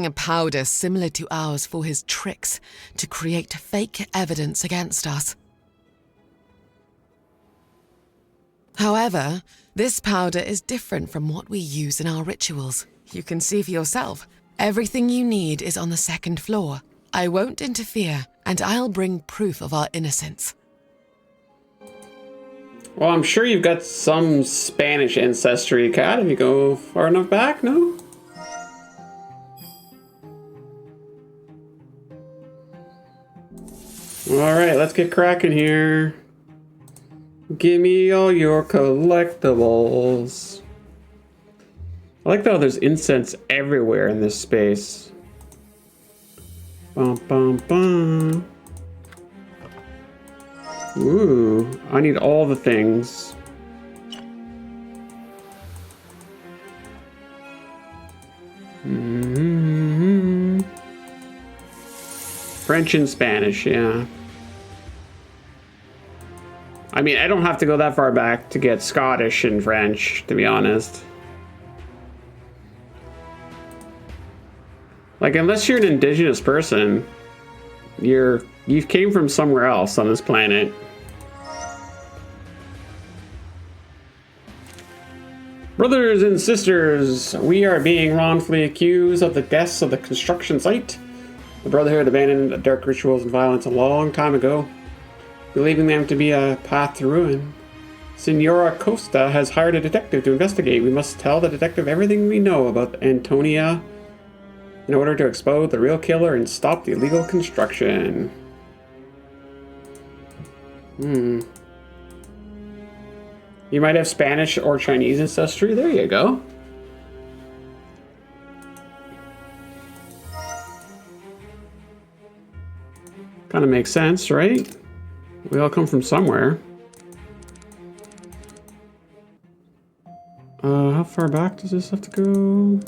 A powder similar to ours for his tricks to create fake evidence against us. However, this powder is different from what we use in our rituals. You can see for yourself. Everything you need is on the second floor. I won't interfere, and I'll bring proof of our innocence. Well, I'm sure you've got some Spanish ancestry, Kat, if you go far enough back, no? Alright, let's get cracking here. Give me all your collectibles. I like how there's incense everywhere in this space. Bum, bum, bum. Ooh, I need all the things. Mm-hmm. French and Spanish, yeah. I mean, I don't have to go that far back to get Scottish and French, to be honest. Like, unless you're an indigenous person, you came from somewhere else on this planet. Brothers and sisters, we are being wrongfully accused of the deaths of the construction site. The Brotherhood abandoned dark rituals and violence a long time ago, believing them to be a path to ruin. Senora Costa has hired a detective to investigate. We must tell the detective everything we know about Antonia in order to expose the real killer and stop the illegal construction. You might have Spanish or Chinese ancestry. There you go. Kind of makes sense, right? We all come from somewhere. How far back does this have to go?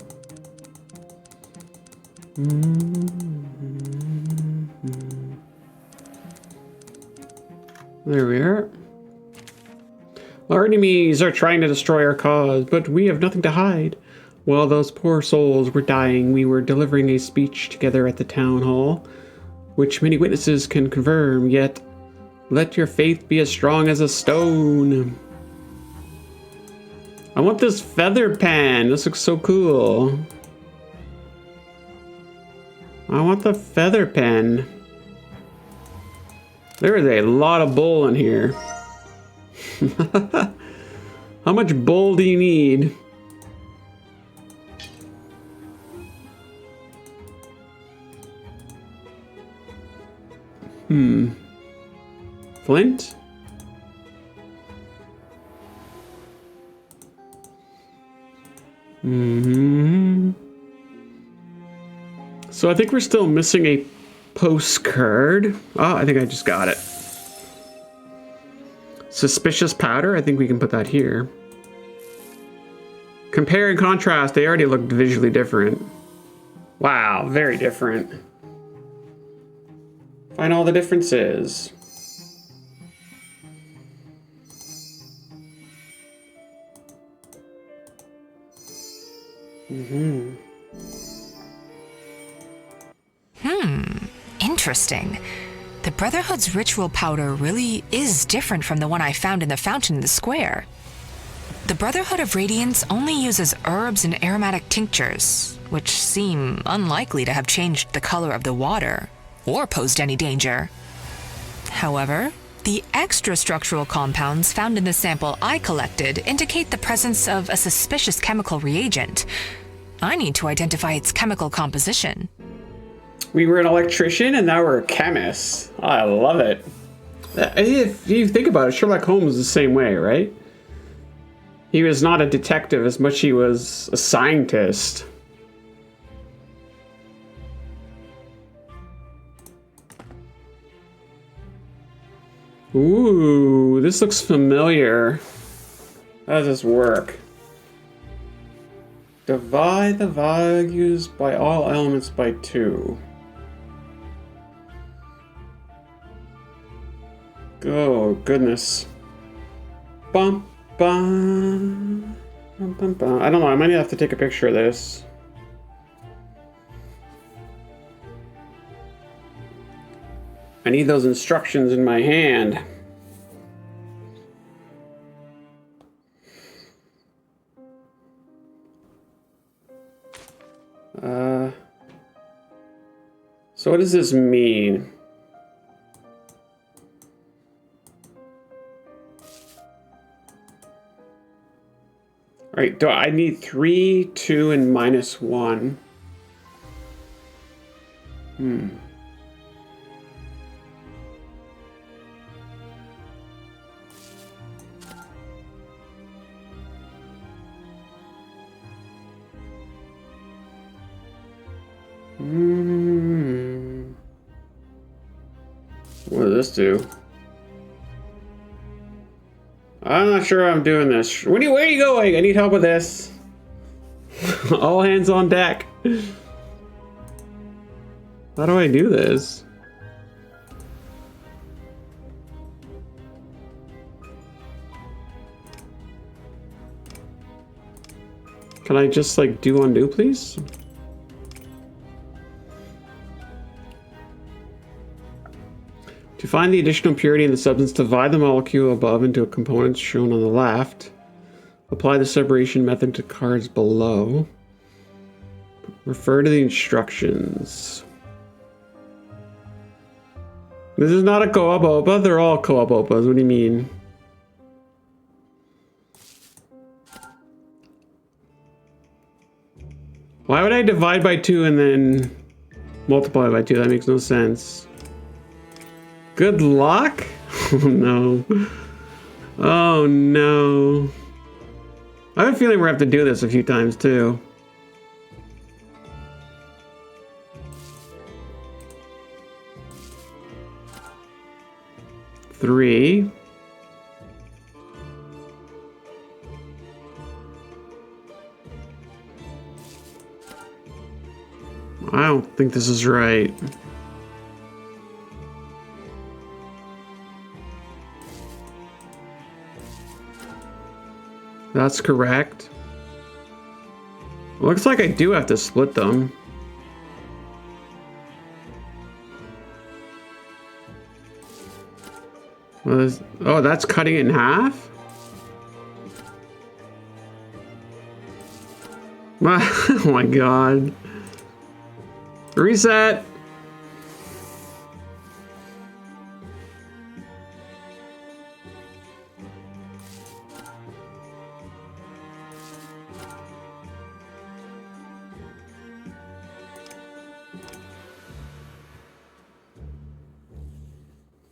There we are. Our enemies are trying to destroy our cause, but we have nothing to hide. While those poor souls were dying, we were delivering a speech together at the town hall, which many witnesses can confirm, yet let your faith be as strong as a stone. I want this feather pen. This looks so cool. I want the feather pen. There is a lot of bull in here. How much bull do you need? Flint? So I think we're still missing a postcard. Oh, I think I just got it. Suspicious powder. I think we can put that here. Compare and contrast. They already looked visually different. Wow, very different. Find all the differences. Interesting. The Brotherhood's ritual powder really is different from the one I found in the fountain in the square. The Brotherhood of Radiance only uses herbs and aromatic tinctures, which seem unlikely to have changed the color of the water or posed any danger. However, the extra structural compounds found in the sample I collected indicate the presence of a suspicious chemical reagent. I need to identify its chemical composition. We were an electrician and now we're a chemist. I love it. If you think about it, Sherlock Holmes is the same way, right? He was not a detective as much as he was a scientist. Ooh, this looks familiar. How does this work? Divide the values by all elements by 2. Oh, goodness. Bum, bum, bum, bum, bum. I don't know, I might have to take a picture of this. I need those instructions in my hand. So what does this mean? All right, do I need 3, 2, and -1? What does this do? I'm not sure I'm doing this. Where are you going? I need help with this. All hands on deck. How do I do this? Can I just like do undo, please? To find the additional purity in the substance, divide the molecule above into components shown on the left. Apply the separation method to cards below. Refer to the instructions. This is not a co-op OPA. They're all co-op OPAs. What do you mean? Why would I divide by 2 and then multiply by 2? That makes no sense. Good luck? Oh no. Oh no. I have a feeling we're gonna have to do this a few times too. Three. I don't think this is right. That's correct. Looks like I do have to split them. Oh, that's cutting it in half? Oh my god. Reset!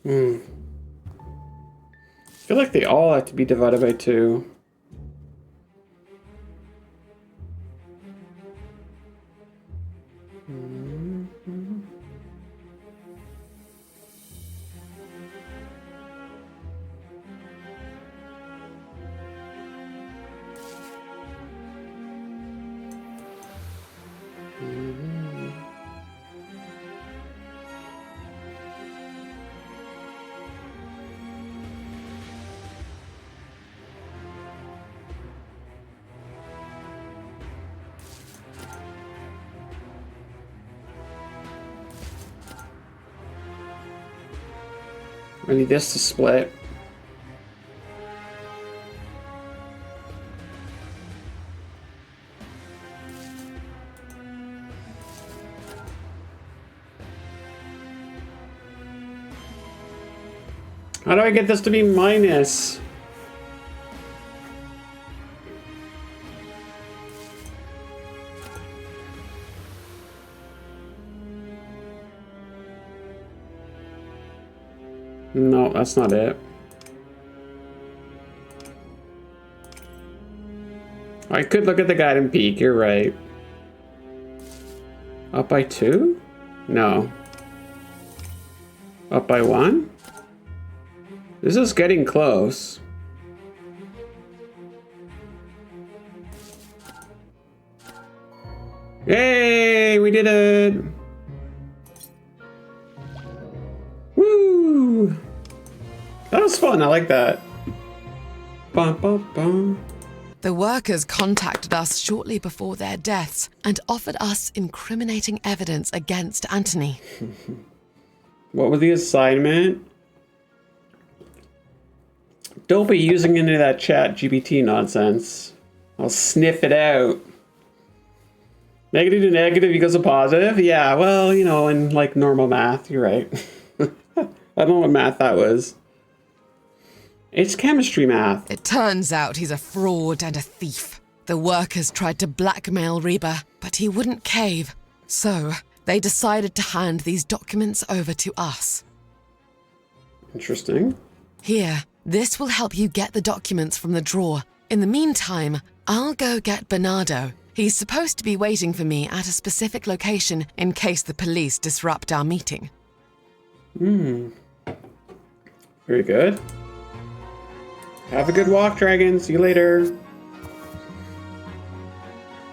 I feel like they all have to be divided by 2. I need this to split. How do I get this to be minus? No, that's not it. I could look at the guide and peek, you're right. Up by 2? No. Up by 1? This is getting close. Yay, we did it! Woo! That was fun, I like that. Bum, bum, bum. The workers contacted us shortly before their deaths and offered us incriminating evidence against Anthony. What was the assignment? Don't be using any of that chat GPT nonsense. I'll sniff it out. Negative to negative equals a positive? Yeah, well, you know, in like normal math, you're right. I don't know what math that was. It's chemistry math. It turns out he's a fraud and a thief. The workers tried to blackmail Reba, but he wouldn't cave. So, they decided to hand these documents over to us. Interesting. Here, this will help you get the documents from the drawer. In the meantime, I'll go get Bernardo. He's supposed to be waiting for me at a specific location in case the police disrupt our meeting. Very good. Have a good walk, dragon. See you later.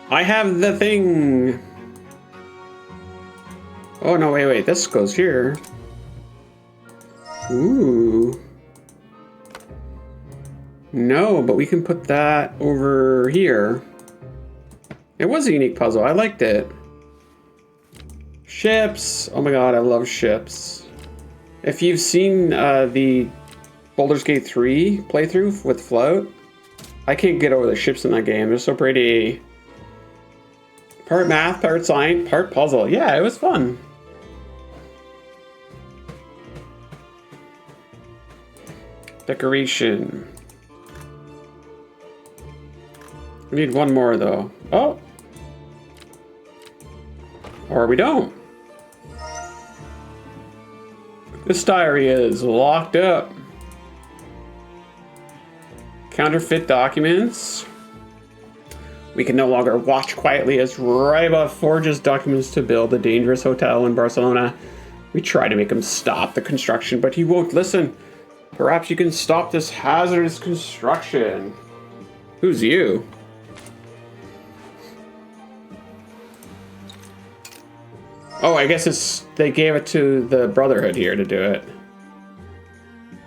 I have the thing. Oh, no, wait. This goes here. Ooh. No, but we can put that over here. It was a unique puzzle. I liked it. Ships. Oh my god, I love ships. If you've seen the Baldur's Gate 3 playthrough with Float, I can't get over the ships in that game. They're so pretty. Part math, part science, part puzzle. Yeah, it was fun. Decoration. We need one more though. Oh. Or we don't. This diary is locked up. Counterfeit documents. We can no longer watch quietly as Riba forges documents to build a dangerous hotel in Barcelona. We try to make him stop the construction, but he won't listen. Perhaps you can stop this hazardous construction. Who's you? Oh, I guess they gave it to the Brotherhood here to do it.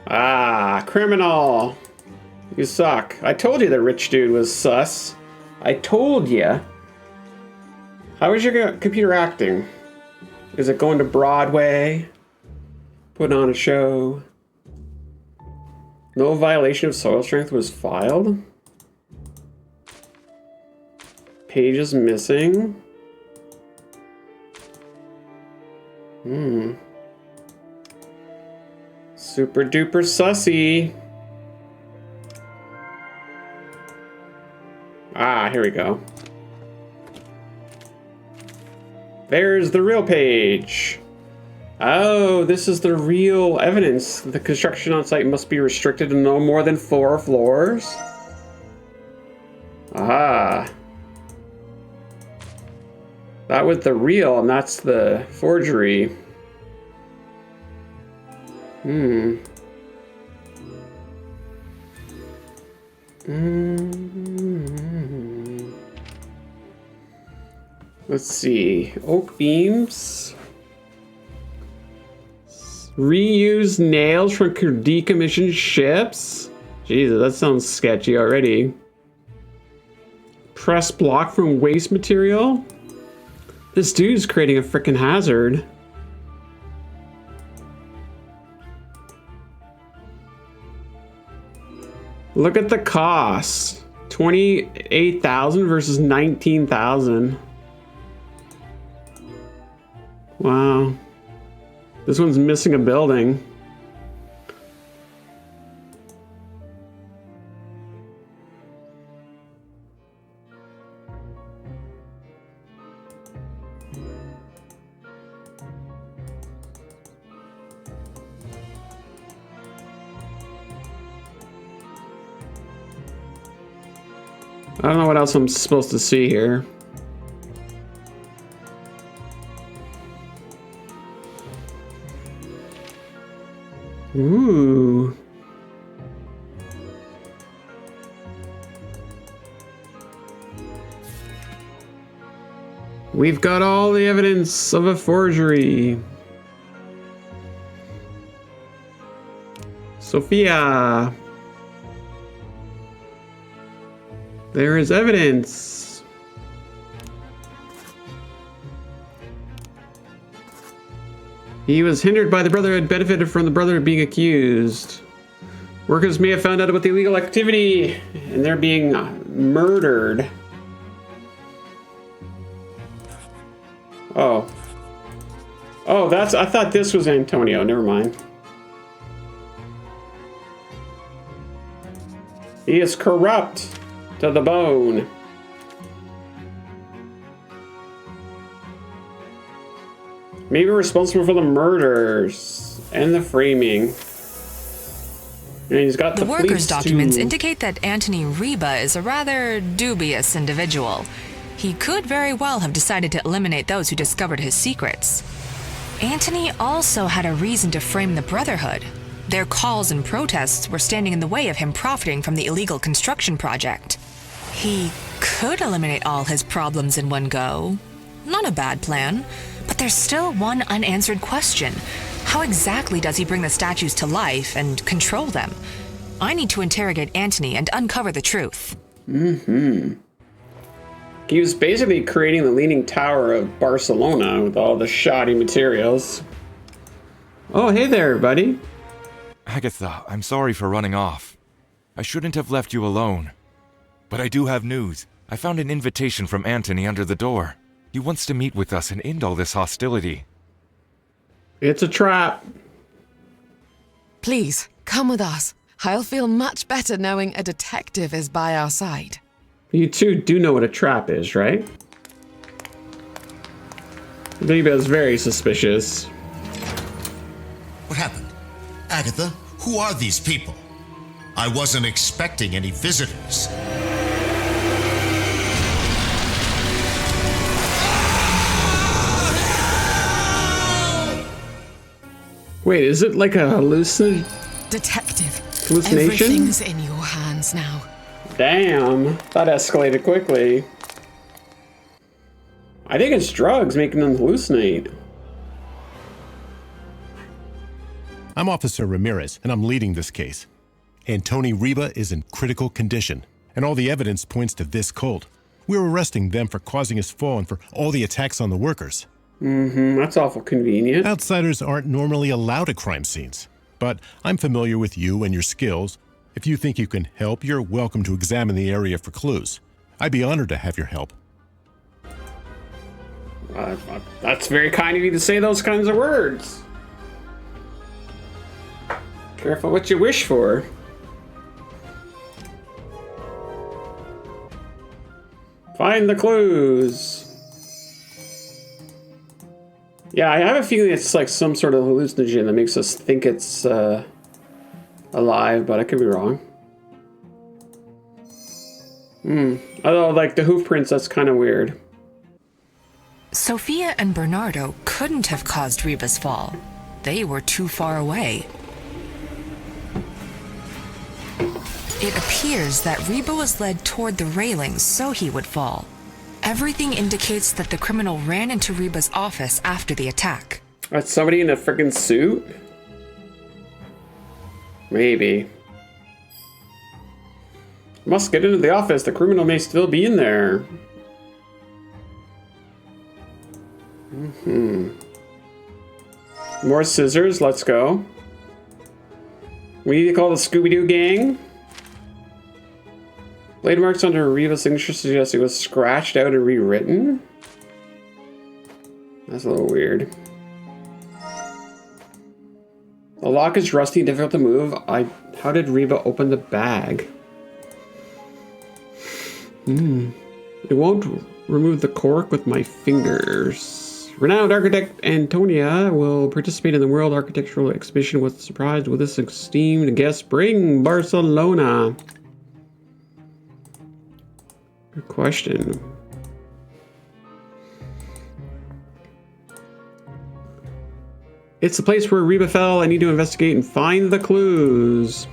Ah, criminal. You suck. I told you the rich dude was sus. I told you. How is your computer acting? Is it going to Broadway? Put on a show? No violation of soil strength was filed. Pages missing. Super duper sussy. Ah, here we go. There's the real page. Oh, this is the real evidence. The construction on site must be restricted to no more than 4 floors. Ah. That was the real, and that's the forgery. Let's see. Oak beams. Reuse nails from decommissioned ships. Jesus, that sounds sketchy already. Press block from waste material. This dude's creating a freaking hazard. Look at the cost. 28,000 versus 19,000. Wow. This one's missing a building. I don't know what else I'm supposed to see here. Ooh. We've got all the evidence of a forgery. Sophia. There is evidence. He was hindered by the Brotherhood, benefited from the Brotherhood being accused. Workers may have found out about the illegal activity, and they're being murdered. Oh. Oh, I thought this was Antonio. Never mind. He is corrupt to the bone. Maybe responsible for the murders and the framing. And he's got the workers' documents indicate that Anthony Reba is a rather dubious individual. He could very well have decided to eliminate those who discovered his secrets. Anthony also had a reason to frame the Brotherhood. Their calls and protests were standing in the way of him profiting from the illegal construction project. He could eliminate all his problems in one go. Not a bad plan, but there's still one unanswered question. How exactly does he bring the statues to life and control them? I need to interrogate Anthony and uncover the truth. He was basically creating the Leaning Tower of Barcelona with all the shoddy materials. Oh, hey there, buddy. Agatha, I'm sorry for running off. I shouldn't have left you alone. But I do have news. I found an invitation from Anthony under the door. He wants to meet with us and end all this hostility. It's a trap. Please, come with us. I'll feel much better knowing a detective is by our side. You two do know what a trap is, right? Reba is very suspicious. What happened? Agatha, who are these people? I wasn't expecting any visitors. Wait, is it like a hallucination? Everything's in your hands now. Damn, that escalated quickly. I think it's drugs making them hallucinate. I'm Officer Ramirez, and I'm leading this case. Anthony Reba is in critical condition, and all the evidence points to this cult. We're arresting them for causing his fall and for all the attacks on the workers. That's awful convenient. Outsiders aren't normally allowed at crime scenes, but I'm familiar with you and your skills. If you think you can help, you're welcome to examine the area for clues. I'd be honored to have your help. That's very kind of you to say those kinds of words. Careful what you wish for. Find the clues. Yeah, I have a feeling it's like some sort of hallucinogen that makes us think it's alive, but I could be wrong. Although, like the hoof prints, that's kind of weird. Sophia and Bernardo couldn't have caused Reba's fall. They were too far away. It appears that Reba was led toward the railings so he would fall. Everything indicates that the criminal ran into Reba's office after the attack. That's somebody in a freaking suit? Maybe. Must get into the office. The criminal may still be in there. More scissors. Let's go. We need to call the Scooby-Doo gang. Blade marks under Reba's signature suggest it was scratched out and rewritten. That's a little weird. The lock is rusty and difficult to move. How did Reba open the bag? It won't remove the cork with my fingers. Renowned architect Antonia will participate in the World Architectural Exhibition with surprise with this esteemed guest bring Barcelona. Good question. It's the place where Reba fell. I need to investigate and find the clues.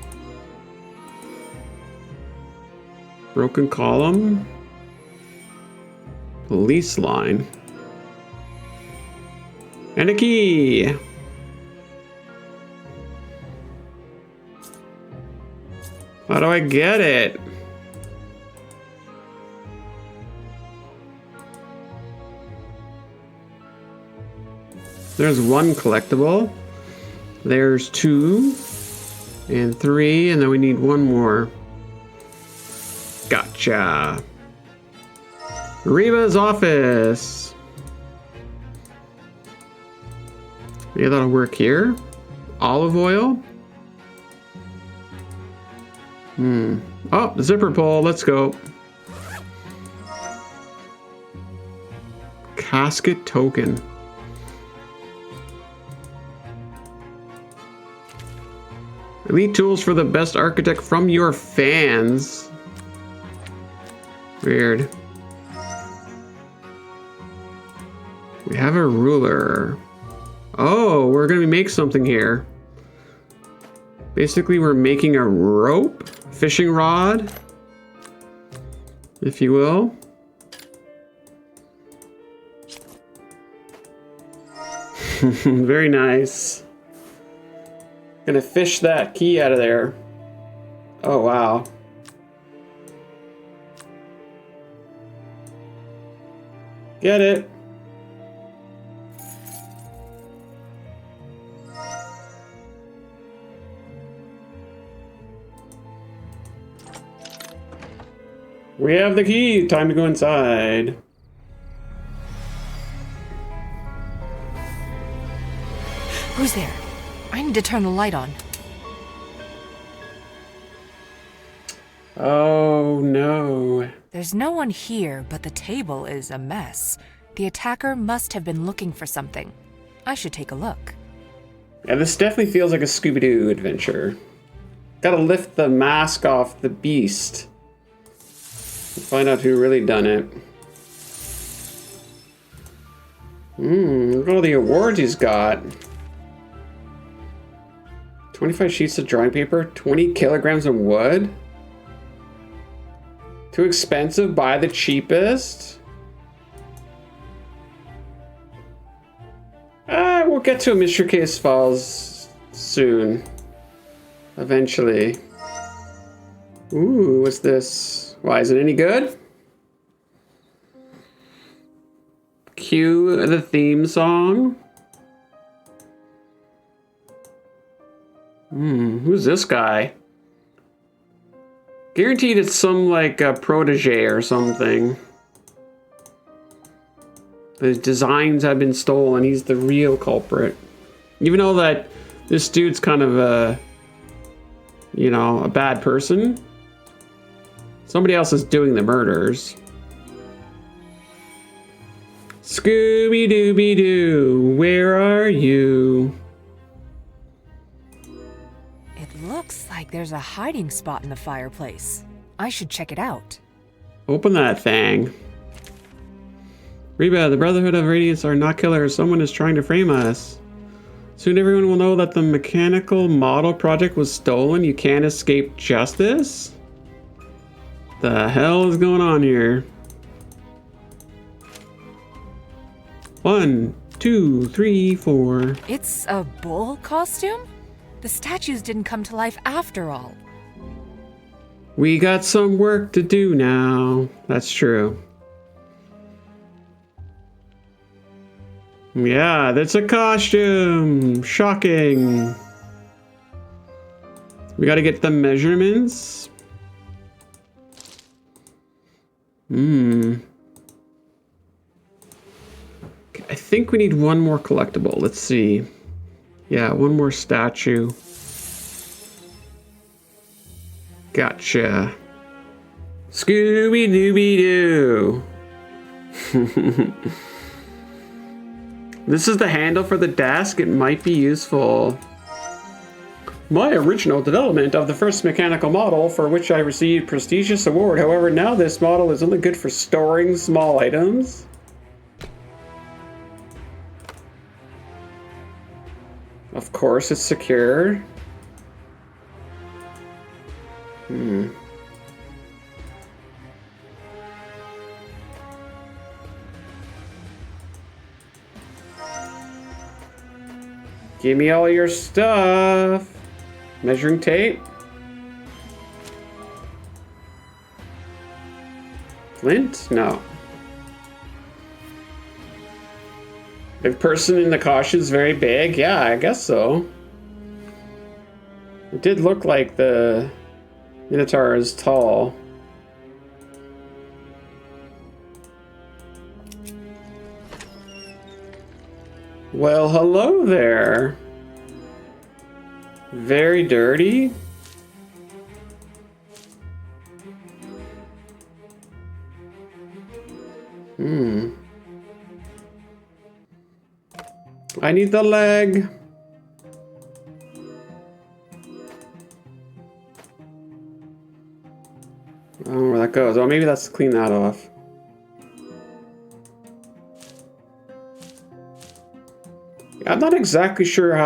Broken column. Police line. And a key. How do I get it? There's one collectible. There's 2 and 3, and then we need one more. Gotcha. Reva's office. Yeah, that'll work here. Olive oil. Oh, the zipper pull. Let's go. Casket token. Elite tools for the best architect from your fans. Weird. We have a ruler. Oh, we're gonna make something here. Basically, we're making a rope, fishing rod, if you will. Very nice. Gonna fish that key out of there. Oh, wow. Get it. We have the key. Time to go inside. Who's there? I need to turn the light on. Oh, no. There's no one here, but the table is a mess. The attacker must have been looking for something. I should take a look. Yeah, this definitely feels like a Scooby-Doo adventure. Gotta lift the mask off the beast. Find out who really done it. Look at all the awards he's got. 25 sheets of drawing paper, 20 kilograms of wood. Too expensive, buy the cheapest. We'll get to a Mystery Case Files soon. Eventually. Ooh, what's this? Why, is it any good? Cue the theme song. Who's this guy? Guaranteed it's some, like, protege or something. The designs have been stolen. He's the real culprit. Even though that this dude's kind of a, you know, a bad person. Somebody else is doing the murders. Scooby-Dooby-Doo, where are you? It looks like there's a hiding spot in the fireplace. I should check it out. Open that thing. Reba, the Brotherhood of Radiance are not killers. Someone is trying to frame us. Soon everyone will know that the mechanical model project was stolen. You can't escape justice? The hell is going on here? 1, 2, 3, 4. It's a bull costume? The statues didn't come to life after all. We got some work to do now. That's true. Yeah, that's a costume. Shocking. We gotta get the measurements. I think we need one more collectible. Let's see. Yeah, one more statue. Gotcha. Scooby-Dooby-Doo. This is the handle for the desk. It might be useful. My original development of the first mechanical model for which I received prestigious award. However, now this model is only good for storing small items. Of course, it's secure. Give me all your stuff. Measuring tape. Flint? No. The person in the costume is very big. Yeah, I guess so. It did look like the Minotaur is tall. Well, hello there. Very dirty. I need the leg. I don't know where that goes. Oh, maybe let's clean that off. I'm not exactly sure how